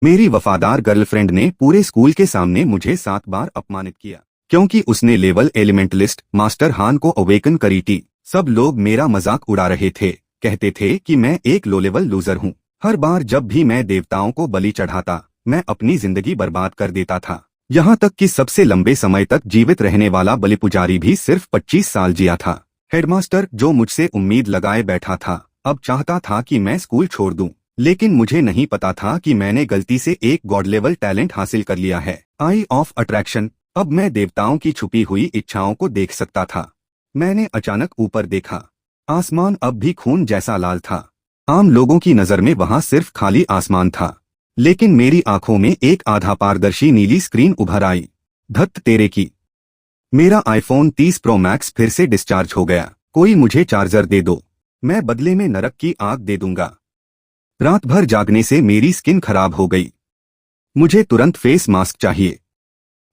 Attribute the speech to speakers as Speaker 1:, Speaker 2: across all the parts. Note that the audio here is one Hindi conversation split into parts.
Speaker 1: मेरी वफादार गर्लफ्रेंड ने पूरे स्कूल के सामने मुझे 7 बार अपमानित किया क्योंकि उसने लेवल एलिमेंटलिस्ट मास्टर हान को अवेकन करी थी। सब लोग मेरा मजाक उड़ा रहे थे, कहते थे कि मैं एक लो लेवल लूजर हूँ। हर बार जब भी मैं देवताओं को बलि चढ़ाता, मैं अपनी जिंदगी बर्बाद कर देता था। यहाँ तक कि सबसे लंबे समय तक जीवित रहने वाला बलि पुजारी भी सिर्फ 25 साल जिया था। हेडमास्टर, जो मुझसे उम्मीद लगाए बैठा था, अब चाहता था कि मैं स्कूल छोड़ दूं, लेकिन मुझे नहीं पता था कि मैंने गलती से एक गॉड लेवल टैलेंट हासिल कर लिया है, आई ऑफ अट्रैक्शन। अब मैं देवताओं की छुपी हुई इच्छाओं को देख सकता था। मैंने अचानक ऊपर देखा। आसमान अब भी खून जैसा लाल था। आम लोगों की नजर में वहां सिर्फ खाली आसमान था, लेकिन मेरी आंखों में एक आधा पारदर्शी नीली स्क्रीन उभर आई। धत तेरे की! मेरा आईफोन 30 प्रो मैक्स फिर से डिस्चार्ज हो गया। कोई मुझे चार्जर दे दो, मैं बदले में नरक की आग दे दूंगा। रात भर जागने से मेरी स्किन खराब हो गई। मुझे तुरंत फेस मास्क चाहिए।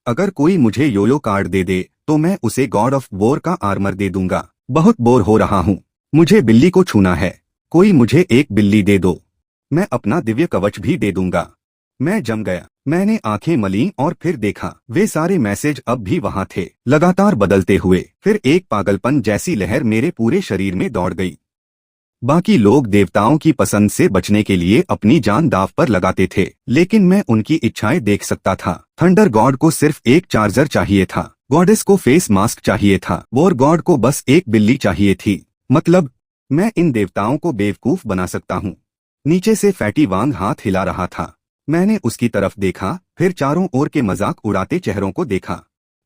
Speaker 1: अगर कोई मुझे योयो कार्ड दे दे तो मैं उसे गॉड ऑफ वॉर का आर्मर दे दूंगा। बहुत बोर हो रहा हूँ। मुझे बिल्ली को छूना है। कोई मुझे एक बिल्ली दे दो, मैं अपना दिव्य कवच भी दे दूंगा। मैं जम गया। मैंने आंखें मली और फिर देखा, वे सारे मैसेज अब भी वहां थे, लगातार बदलते हुए। फिर एक पागलपन जैसी लहर मेरे पूरे शरीर में दौड़ गई। बाकी लोग देवताओं की पसंद से बचने के लिए अपनी जान दांव पर लगाते थे, लेकिन मैं उनकी इच्छाएं देख सकता था। थंडर गॉड को सिर्फ एक चार्जर चाहिए था, गॉडेस को फेस मास्क चाहिए था, वॉर गॉड को बस एक बिल्ली चाहिए थी। मतलब मैं इन देवताओं को बेवकूफ बना सकता हूँ। नीचे से फैटी वांग हाथ हिला रहा था। मैंने उसकी तरफ देखा, फिर चारों ओर के मजाक उड़ाते चेहरों को देखा।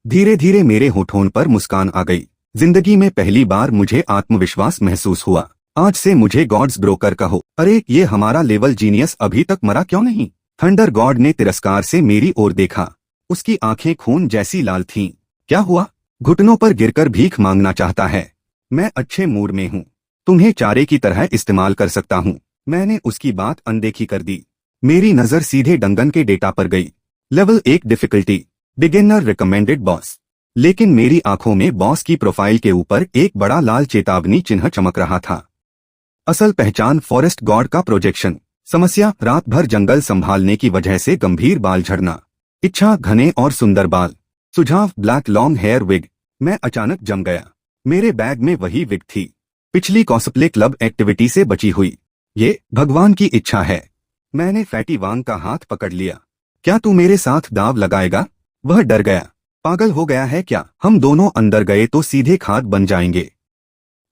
Speaker 1: धीरे धीरे मेरे होठों पर मुस्कान आ गई। जिंदगी में पहली बार मुझे आत्मविश्वास महसूस हुआ। आज से मुझे गॉड्स ब्रोकर कहो। अरे, ये हमारा लेवल जीनियस अभी तक मरा क्यों नहीं? थंडर गॉड ने तिरस्कार से मेरी ओर देखा। उसकी आंखें खून जैसी लाल थीं। क्या हुआ? घुटनों पर गिरकर भीख मांगना चाहता है? मैं अच्छे मूड में हूँ, तुम्हें चारे की तरह इस्तेमाल कर सकता हूँ। मैंने उसकी बात अनदेखी कर दी। मेरी नजर सीधे डंगन के डेटा पर गई। Level 1 difficulty, beginner recommended boss. लेकिन मेरी आंखों में बॉस की प्रोफाइल के ऊपर एक बड़ा लाल चेतावनी चिन्ह चमक रहा था। असल पहचान फॉरेस्ट गॉड का प्रोजेक्शन। समस्या, रात भर जंगल संभालने की वजह से गंभीर बाल झड़ना। इच्छा, घने और सुंदर बाल। सुझाव, ब्लैक लॉन्ग हेयर विग। मैं अचानक जम गया। मेरे बैग में वही विग थी, पिछली कॉस्प्ले क्लब एक्टिविटी से बची हुई। ये भगवान की इच्छा है। मैंने फैटी वांग का हाथ पकड़ लिया। क्या तू मेरे साथ दाव लगाएगा? वह डर गया। पागल हो गया है क्या? हम दोनों अंदर गए तो सीधे खाद बन जाएंगे।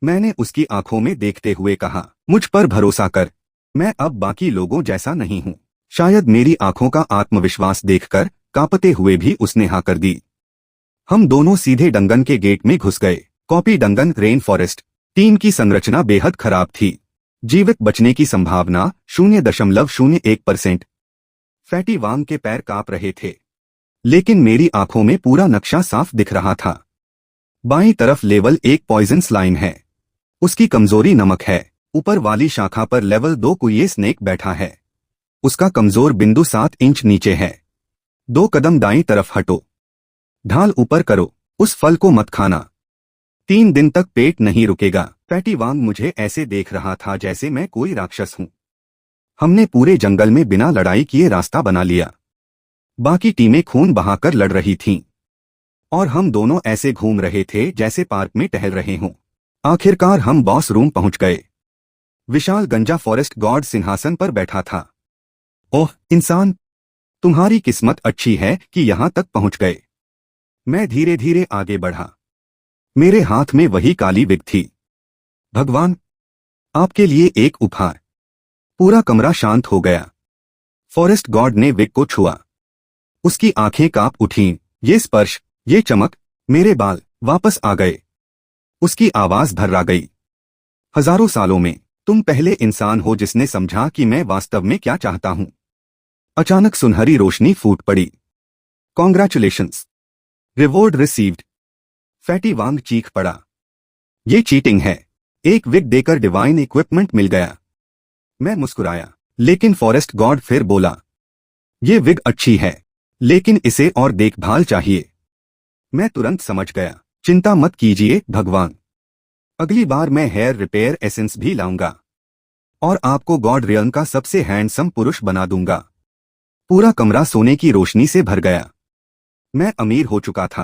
Speaker 1: मैंने उसकी आंखों में देखते हुए कहा, मुझ पर भरोसा कर, मैं अब बाकी लोगों जैसा नहीं हूँ। शायद मेरी आंखों का आत्मविश्वास देखकर कांपते हुए भी उसने हाँ कर दी। हम दोनों सीधे डंगन के गेट में घुस गए। Copy Dungan rain forest. Team की संरचना बेहद खराब थी। जीवित बचने की संभावना 0.01%। फैटी वांग के पैर कांप रहे थे, लेकिन मेरी आंखों में पूरा नक्शा साफ दिख रहा था। बाईं तरफ लेवल 1 पॉइजन स्लाइम है। उसकी कमजोरी नमक है। ऊपर वाली शाखा पर लेवल 2 कुए स्नेक बैठा है। उसका कमजोर बिंदु 7 इंच नीचे है। 2 कदम दाईं तरफ हटो। ढाल ऊपर करो। उस फल को मत खाना, 3 दिन तक पेट नहीं रुकेगा। फैटी वांग मुझे ऐसे देख रहा था जैसे मैं कोई राक्षस हूं। हमने पूरे जंगल में बिना लड़ाई किए रास्ता बना लिया। बाकी टीमें खून बहाकर लड़ रही थीं, और हम दोनों ऐसे घूम रहे थे जैसे पार्क में टहल रहे हों। आखिरकार हम बॉस रूम पहुंच गए। विशाल गंजा फॉरेस्ट गॉड सिंहासन पर बैठा था। ओह इंसान, तुम्हारी किस्मत अच्छी है कि यहां तक पहुंच गए। मैं धीरे धीरे आगे बढ़ा। मेरे हाथ में वही काली विग थी। भगवान, आपके लिए एक उपहार। पूरा कमरा शांत हो गया। फॉरेस्ट गॉड ने विग को छुआ। उसकी आंखें कांप उठीं। ये स्पर्श, ये चमक, मेरे बाल वापस आ गए। उसकी आवाज भर्रा गई। हजारों सालों में तुम पहले इंसान हो जिसने समझा कि मैं वास्तव में क्या चाहता हूं। अचानक सुनहरी रोशनी फूट पड़ी। Congratulations, reward received. फैटी वांग चीख पड़ा। ये चीटिंग है। एक विग देकर डिवाइन इक्विपमेंट मिल गया। मैं मुस्कुराया, लेकिन फॉरेस्ट गॉड फिर बोला, ये विग अच्छी है, लेकिन इसे और देखभाल चाहिए। मैं तुरंत समझ गया। चिंता मत कीजिए भगवान, अगली बार मैं हेयर रिपेयर एसेंस भी लाऊंगा और आपको गॉड रियल्म का सबसे हैंडसम पुरुष बना दूंगा। पूरा कमरा सोने की रोशनी से भर गया। मैं अमीर हो चुका था।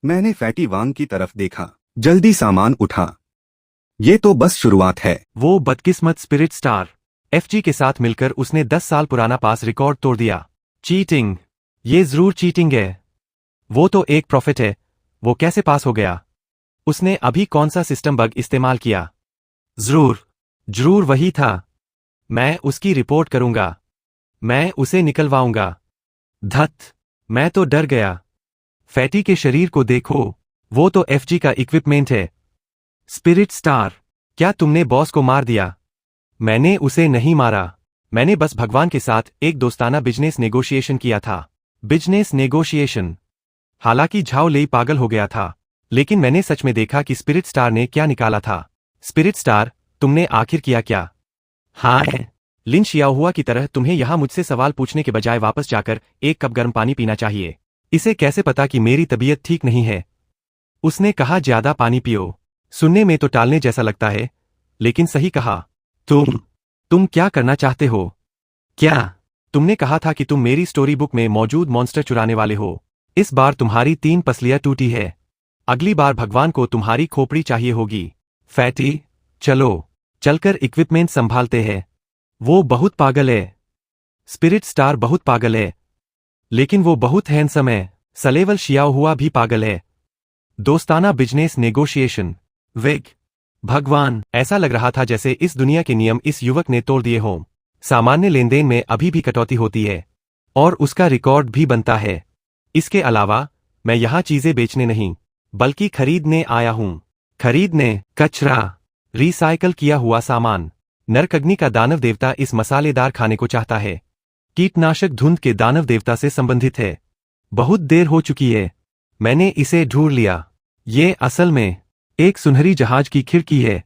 Speaker 1: मैंने फैटी वांग की तरफ देखा। जल्दी सामान उठा। ये तो बस शुरुआत है।
Speaker 2: वो बदकिस्मत स्पिरिट स्टार एफजी के साथ मिलकर उसने 10 साल पुराना पास रिकॉर्ड तोड़ दिया। चीटिंग, ये जरूर चीटिंग है। वो तो एक प्रॉफिट है, वो कैसे पास हो गया? उसने अभी कौन सा सिस्टम बग इस्तेमाल किया? जरूर वही था। मैं उसकी रिपोर्ट करूंगा। मैं उसे निकलवाऊंगा। धत, मैं तो डर गया। फैटी के शरीर को देखो, वो तो एफजी का इक्विपमेंट है। स्पिरिट स्टार, क्या तुमने बॉस को मार दिया? मैंने उसे नहीं मारा। मैंने बस भगवान के साथ एक दोस्ताना बिजनेस नेगोशिएशन किया था। Business negotiation. हालांकि झाओ लेई पागल हो गया था, लेकिन मैंने सच में देखा कि स्पिरिट स्टार ने क्या निकाला था। स्पिरिट स्टार, तुमने आखिर किया क्या? हाँ है। लिन शियाओहुआ की तरह तुम्हें यहां मुझसे सवाल पूछने के बजाय वापस जाकर एक कप गर्म पानी पीना चाहिए। इसे कैसे पता कि मेरी तबीयत ठीक नहीं है? उसने कहा ज्यादा पानी पियो। सुनने में तो टालने जैसा लगता है, लेकिन सही कहा। तुम क्या करना चाहते हो? क्या? तुमने कहा था कि तुम मेरी स्टोरी बुक में मौजूद मॉन्स्टर चुराने वाले हो। इस बार तुम्हारी 3 पसलियां टूटी है। अगली बार भगवान को तुम्हारी खोपड़ी चाहिए होगी। फैटी, चलो, चलकर इक्विपमेंट संभालते हैं। वो बहुत पागल है। स्पिरिट स्टार बहुत पागल है, लेकिन वो बहुत हैंडसम है। सलेवल शियाओहुआ भी पागल है। दोस्ताना बिजनेस नेगोशिएशन। वेग, भगवान, ऐसा लग रहा था जैसे इस दुनिया के नियम इस युवक ने तोड़ दिए हों। सामान्य लेनदेन में अभी भी कटौती होती है, और उसका रिकॉर्ड भी बनता है। इसके अलावा, मैं यहां चीजें बेचने नहीं, बल्कि खरीदने आया हूं। खरीदने? कचरा, रिसाइकल किया हुआ सामान। नरकग्नि का दानव देवता इस मसालेदार खाने को चाहता है। कीटनाशक धुंध के दानव देवता से संबंधित है। बहुत देर हो चुकी है। मैंने इसे ढूंढ लिया। ये असल में एक सुनहरी जहाज की खिड़की है।